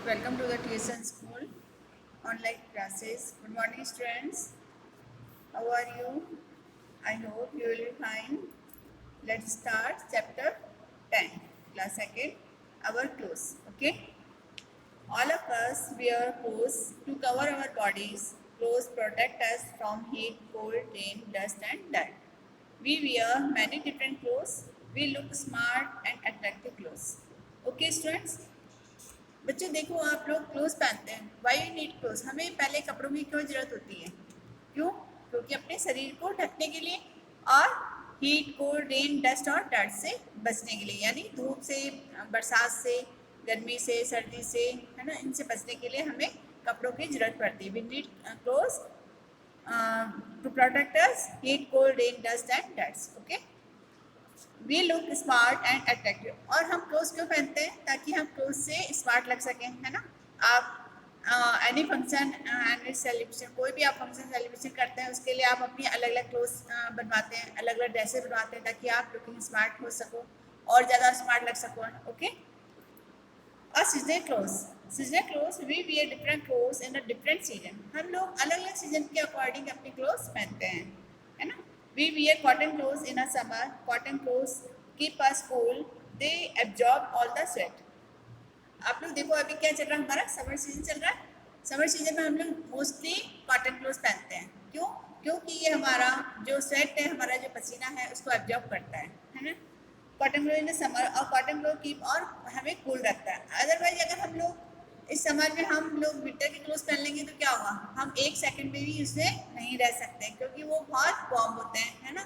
Welcome to the TSN School online classes. Good morning, students. How are you? I hope you will be fine. Let's start chapter 10, class second, our clothes. Okay? All of us wear clothes to cover our bodies. Clothes protect us from heat, cold, rain, dust, and dirt. We wear many different clothes. We look smart and attractive clothes. Okay, students? बच्चों देखो आप लोग cloth पहनते हैं. Why you need cloth? हमें पहले कपड़ों की क्यों जरूरत होती है? क्यों? क्योंकि अपने शरीर को ढकने के लिए और हीट, कोल्ड, रेन, डस्ट और डर्ट से बचने के लिए, यानी धूप से, बरसात से, गर्मी से, सर्दी से, है ना, इनसे बचने के लिए हमें कपड़ों की जरूरत पड़ती है. We need cloth to protect us heat, cold, rain, dust and dirts. Okay, we look smart and attractive. और हम क्लोथ क्यों पहनते हैं? ताकि हम क्लोथ से स्मार्ट लग सकें, है ना. आप एनी फंक्शन एंड सेलिब्रेशन, कोई भी आप फंक्शन सेलिब्रेशन करते हैं, उसके लिए आप अपनी अलग अलग क्लोथ्स बनवाते हैं, अलग अलग ड्रेसेस बनवाते हैं, ताकि आप लुकिंग स्मार्ट हो सको और ज़्यादा स्मार्ट लग सको. ओके. और seasonal clothes, seasonal clothes we wear different clothes in a different season. हम लोग अलग अलग सीजन के अकॉर्डिंग अपनी क्लोथ्स पहनते हैं, है ना. We wear cotton clothes in a summer. Cotton clothes keep us cool. They absorb all the sweat. आप लोग देखो अभी क्या चल रहा है, हमारा समर सीजन चल रहा है. समर सीजन में हम लोग मोस्टली कॉटन क्लोथ्स पहनते हैं. क्यों? क्योंकि ये हमारा जो स्वेट है, हमारा जो पसीना है, उसको एब्जॉर्ब करता है ना. कॉटन क्लोथ इन समर, और कॉटन क्लोथ कीप और हमें कूल रखता है. अदरवाइज अगर हम लोग इस समर में हम लोग विंटर के क्लोथ्स पहन लेंगे तो क्या होगा, हम एक सेकंड में भी उसमें नहीं रह सकते, क्योंकि वो बहुत वार्म होते हैं, है ना.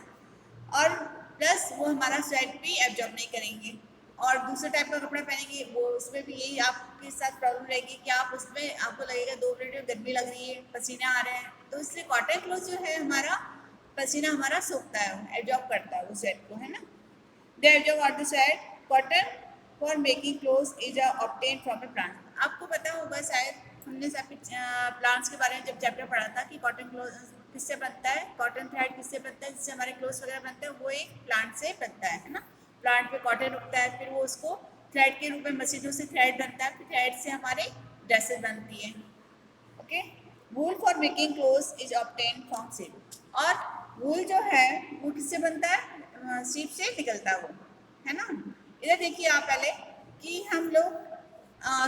और प्लस वो हमारा स्वेट भी एब्जॉर्ब नहीं करेंगे. और दूसरे टाइप का कपड़ा पहनेंगे, वो उसमें भी यही आपके साथ प्रॉब्लम रहेगी कि आप उसमें आपको लगेगा 2 मिनट में गर्मी लग रही है, पसीने आ रहे हैं. तो इसलिए कॉटन क्लोथ जो है हमारा, पसीना हमारा सोखता है, एब्जॉर्ब करता है वो स्वेट को, है ना. They absorb what the sweat. Cotton for making clothes is obtained from a plant. आपको पता होगा शायद, हमने प्लांट्स के बारे में जब चैप्टर पढ़ा था कि कॉटन क्लोथ किससे बनता है, कॉटन थ्रेड किससे बनता है, जिससे हमारे क्लोथ्स वगैरह बनते हैं, वो एक प्लांट से बनता है ना. प्लांट पे कॉटन उगता है, फिर वो उसको थ्रेड के रूप में मशीनों से थ्रेड बनता है, फिर थ्रेड से हमारे ड्रेसेस बनती है. Okay. Wool for making clothes is obtain from सीप. और वूल जो है वो किससे बनता है? सीप से निकलता है वो, है ना. इधर देखिए आप पहले कि हम लोग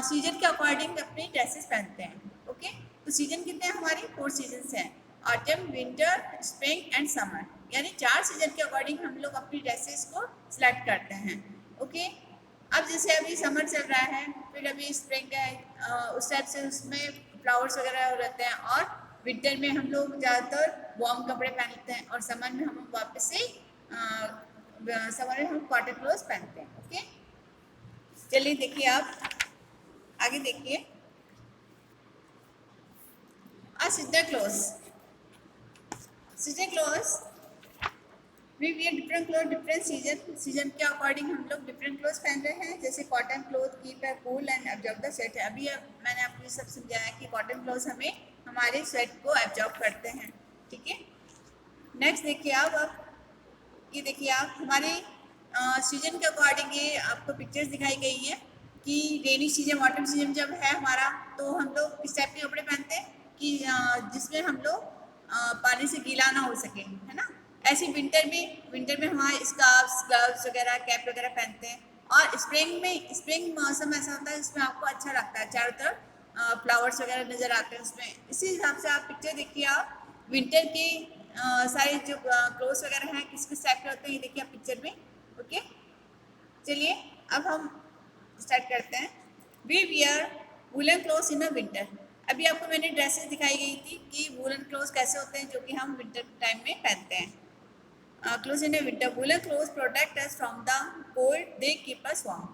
सीजन के अकॉर्डिंग अपने ड्रेसेस पहनते हैं. ओके. तो सीजन कितने हैं हमारे? 4 सीजन हैं. Autumn, winter, spring and summer, यानी 4 सीजन के अकॉर्डिंग हम लोग अपनी ड्रेसेस को सिलेक्ट करते हैं. ओके. अब जैसे अभी समर चल रहा है, फिर अभी स्प्रिंग है, उस टाइप से उसमें फ्लावर्स वगैरह रहते हैं. और विंटर में हम लोग ज़्यादातर वार्म कपड़े पहनते हैं, और समर में हम वापस से समर में हम कॉटन क्लोथ्स पहनते हैं. ओके. चलिए देखिए आप आगे देखिए. Seasonal clothes, seasonal clothes we wear different cloth different season. Season के अकॉर्डिंग हम लोग डिफरेंट क्लोथ्स पहन रहे हैं. जैसे कॉटन क्लोथ कीप है cool and absorb the sweat. अभी मैंने आपको ये सब समझाया कि कॉटन क्लोथ्स हमें हमारे स्वेट को एब्जॉर्ब करते हैं. ठीक है. नेक्स्ट देखिए आप ये देखिए आप हमारे सीजन के अकॉर्डिंग ये आपको पिक्चर्स दिखाई गई है कि रेनी सीजन, वाटर सीजन जब है हमारा, तो हम लोग किस टाइप के कपड़े पहनते हैं कि जिसमें हम लोग पानी से गीला ना हो सके, है ना. ऐसे विंटर में हमारे स्कार्फ्स, ग्लव्स वगैरह, कैप वगैरह पहनते हैं. और स्प्रिंग मौसम ऐसा होता है जिसमें आपको अच्छा लगता है, चारों तरफ फ्लावर्स वगैरह नज़र आते हैं उसमें. इसी हिसाब से आप पिक्चर देखिए. आप विंटर की सारे जो क्लोथ्स वगैरह हैं किस किस टाइप के होते हैं, ये देखिए आप पिक्चर में. ओके. चलिए अब हम स्टार्ट करते हैं. We wear woollen clothes in a winter. अभी आपको मैंने ड्रेसेस दिखाई गई थी कि वुलन क्लोथ्स कैसे होते हैं जो कि हम विंटर टाइम में पहनते हैं. Clothes in a winter. Woollen clothes protect us from the cold, they keep us warm.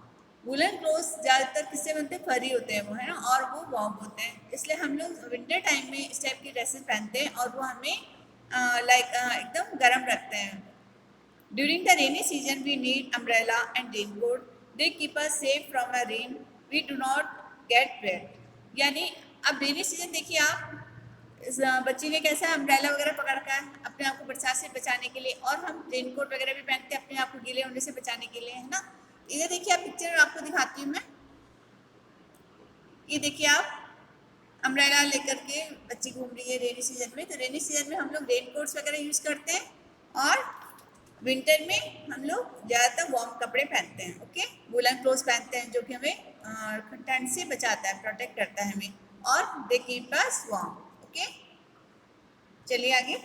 Woollen clothes ज़्यादातर किससे बनते हैं? फरी होते हैं वो, है ना, और वो वार्म होते हैं. इसलिए हम लोग विंटर टाइम में इस टाइप की ड्रेसेस पहनते हैं, और वो हमें एकदम गर्म रखते हैं. During the rainy season, we need umbrella and raincoat. They keep us safe from the rain. We do not get wet. यानी अब रेनी सीजन देखिए आप, इस बच्ची ने कैसा अम्ब्रेला वगैरह पकड़ रखा है अपने आप को बरसात से बचाने के लिए, और हम रेनकोट वगैरह भी पहनते हैं अपने आप को गीले होने से बचाने के लिए, है ना. इधर देखिए आप पिक्चर आपको दिखाती हूँ मैं. ये देखिए आप अम्ब्रेला लेकर के बच्ची घूम रही है रेनी सीजन में। तो रेनी सीजन में हम लोग रेन कोट्स वगैरह यूज करते हैं और विंटर में हम लोग ज़्यादातर वार्म कपड़े पहनते हैं। ओके, वुलन क्लोथ्स पहनते हैं जो कि हमें ठंड से बचाता है, प्रोटेक्ट करता है हमें, और they keep us warm. Okay, चलिए आगे।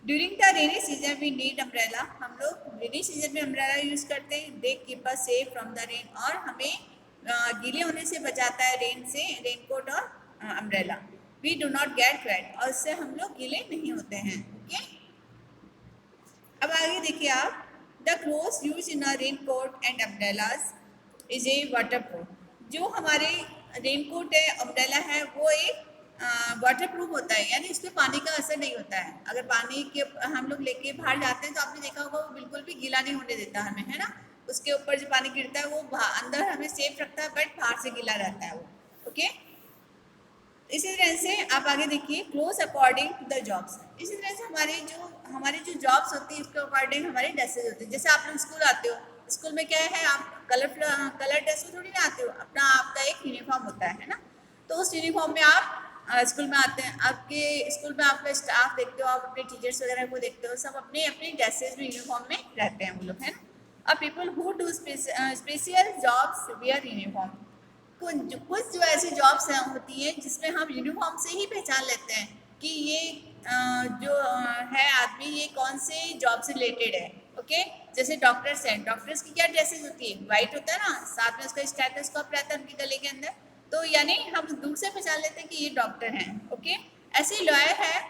During the rainy season we need umbrella. हम लोग रेनी सीजन में अम्ब्रेला यूज करते हैं। They keep us safe from the rain, और हमें गीले होने से बचाता है रेन से, रेनकोट और umbrella. We do not get wet, और इससे हम लोग गीले नहीं होते हैं। ओके, अब आगे देखिए आप। The clothes use in a raincoat and umbrellas is a waterproof. जो हमारे रेन कोट है, अम्ब्रेला है, वो एक वाटर प्रूफ होता है, यानी इसमें पानी का असर नहीं होता है। अगर पानी के हम लोग लेके बाहर जाते हैं तो आपने देखा होगा वो बिल्कुल भी गीला नहीं होने देता हमें, है ना। उसके ऊपर जो पानी गिरता है वो अंदर हमें सेफ रखता है, बट बाहर से गीला रहता है वो। ओके, इसी तरह से आप आगे देखिए। Cloth according to the jobs. इसी तरह से हमारी जो जॉब्स होती है उसके अकॉर्डिंग हमारे ड्रेसेज होते हैं। जैसे आप लोग स्कूल आते हो, स्कूल में क्या है, आप कलर ड्रेस में थोड़ी ना आते हो, अपना आपका एक यूनिफॉर्म होता है ना। तो उस यूनिफॉर्म में आप स्कूल में आते हैं। आपके स्कूल में आपका स्टाफ देखते हो, आप अपने टीचर्स वगैरह को देखते हो, सब अपने अपने ड्रेसेज में, यूनिफॉर्म में रहते हैं वो लोग, है ना। अब people who do special jobs wear uniform. कुछ जो ऐसी जॉब्स होती हैं जिसमें हम यूनिफॉर्म से ही पहचान लेते हैं कि ये जो है आदमी, ये कौन से जॉब से रिलेटेड है। ओके, जैसे डॉक्टर्स हैं, डॉक्टर्स की क्या ड्रेसेस होती है, वाइट होता है ना, साथ में उसका स्टेथोस्कोप रहता है उनके गले के अंदर। तो यानी हम दूर से पहचान लेते हैं कि ये डॉक्टर हैं। ओके, ऐसे ही लॉयर है,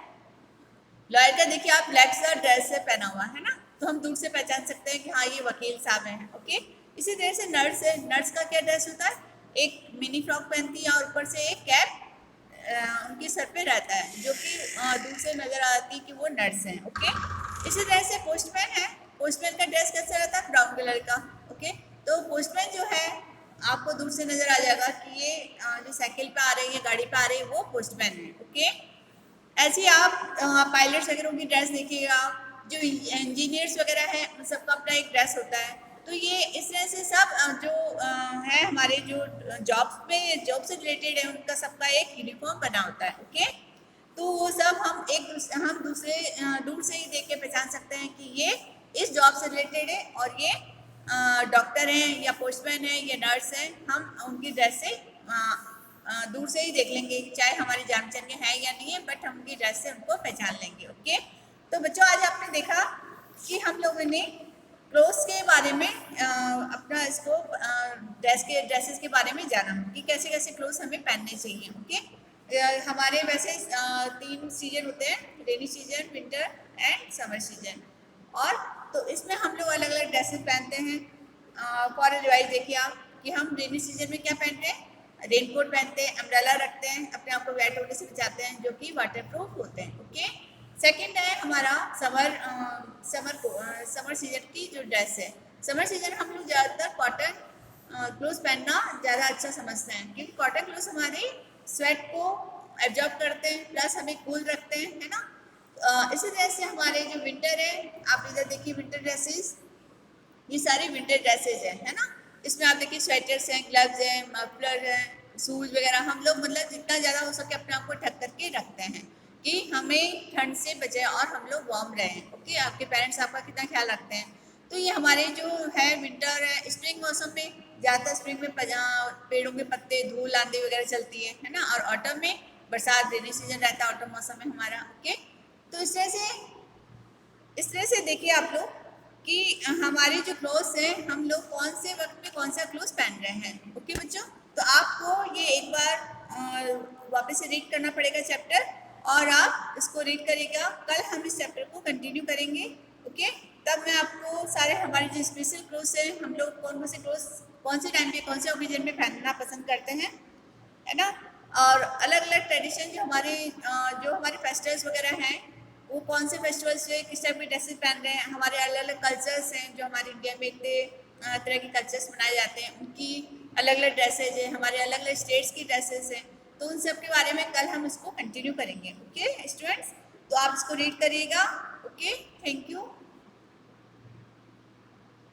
लॉयर का देखिए आप ब्लैक सा ड्रेस से पहना हुआ है ना, तो हम दूर से पहचान सकते हैं कि हाँ ये वकील साहब हैं। ओके, इसी तरह से नर्स है, नर्स का क्या ड्रेस होता है, एक मिनी फ्रॉक पहनती है और ऊपर से एक कैप उनके सर पे रहता है, जो कि दूर से नजर आती है कि वो नर्स हैं। ओके, इसी तरह से पोस्टमैन है, पोस्टमैन का ड्रेस कैसा रहता है, ब्राउन कलर का। ओके, तो पोस्टमैन जो है आपको दूर से नजर आ जाएगा कि ये जो साइकिल पे आ रही है, गाड़ी पे आ रही है, वो पोस्टमैन है। ओके, ऐसे ही आप पायलट्स वगैरह की ड्रेस देखिएगा, जो इंजीनियर्स वगैरह हैं उन सबका अपना एक ड्रेस होता है। तो ये इस तरह से सब जो है हमारे जो जॉब से रिलेटेड है उनका सबका एक यूनिफॉर्म बना होता है। ओके, तो वो सब हम दूर से ही देख के पहचान सकते हैं कि ये इस जॉब से रिलेटेड है, और ये डॉक्टर हैं या पोस्टमैन है या नर्स हैं। हम उनकी ड्रेस से दूर से ही देख लेंगे, चाहे हमारी जान पहचान के हैं या नहीं है, बट हम उनकी ड्रेस से उनको पहचान लेंगे। ओके, तो बच्चों आज आपने देखा कि हम लोगों ने क्लोथ्स के बारे में अपना इसको ड्रेसेस के बारे में जाना कि कैसे कैसे क्लोथ्स हमें पहनने चाहिए। ओके, हमारे वैसे 3 सीजन होते हैं, rainy season, winter and summer season. और तो इसमें हम लोग अलग अलग ड्रेसेस पहनते हैं। फॉर रिवाइज देखिए आप कि हम रेनी सीजन में क्या पहनते हैं, रेनकोट पहनते हैं, अम्ब्रेला रखते हैं, अपने आप को वेट होने से बचाते हैं, जो कि वाटर प्रूफ होते हैं। ओके, सेकंड है हमारा समर सीजन की जो ड्रेस है। समर सीजन हम लोग ज़्यादातर कॉटन क्लोथ पहनना ज़्यादा अच्छा समझते हैं, क्योंकि कॉटन क्लोथ हमारे स्वेट को एब्जॉर्ब करते हैं, प्लस हमें कूल रखते हैं, है ना। इसी तरह से हमारे जो विंटर है, आप इधर देखिए विंटर ड्रेसेस, ये सारी विंटर ड्रेसेज है ना। इसमें आप देखिए स्वेटर्स हैं, ग्लव्स हैं, मफलर हैं, शूज वगैरह। हम लोग मतलब जितना ज़्यादा हो सके अपने आप को ढक करके रखते हैं कि हमें ठंड से बचे और हम लोग वार्म रहें। ओके, आपके पेरेंट्स आपका कितना ख्याल रखते हैं। तो ये हमारे जो है विंटर है, स्प्रिंग मौसम में ज़्यादातर स्प्रिंग में पेड़ों के पत्ते, धूल आंधी वगैरह चलती है ना। और ऑटम में बरसात, रेनी सीजन रहता है ऑटम मौसम में हमारा। ओके, तो इस तरह से देखिए आप लोग कि हमारे जो क्लोथ्स हैं, हम लोग कौन से वक्त में कौन सा क्लोथ्स पहन रहे हैं। ओके बच्चों, तो आपको ये एक बार वापस से रीड करना पड़ेगा चैप्टर, और आप इसको रीड करिएगा। कल हम इस चैप्टर को कंटिन्यू करेंगे। ओके, तब मैं आपको सारे हमारे जो स्पेशल क्लोथ्स हैं, हम लोग कौन से क्लोथ्स कौन से टाइम पे कौन से ओकेजन में पहनना पसंद करते हैं, है ना। और अलग अलग ट्रेडिशन जो हमारे फेस्टिवल्स वगैरह हैं, वो कौन से फेस्टिवल्स पे किस टाइप के ड्रेसेस पहन रहे हैं। हमारे अलग अलग कल्चर्स हैं, जो हमारे इंडिया में इतने तरह के कल्चर्स मनाए जाते हैं, उनकी अलग अलग ड्रेसेज हैं, हमारे अलग अलग स्टेट्स की ड्रेसेस हैं। तो उन सब के बारे में कल हम इसको कंटिन्यू करेंगे। ओके स्टूडेंट्स, तो आप इसको रीड करिएगा। Okay, thank you.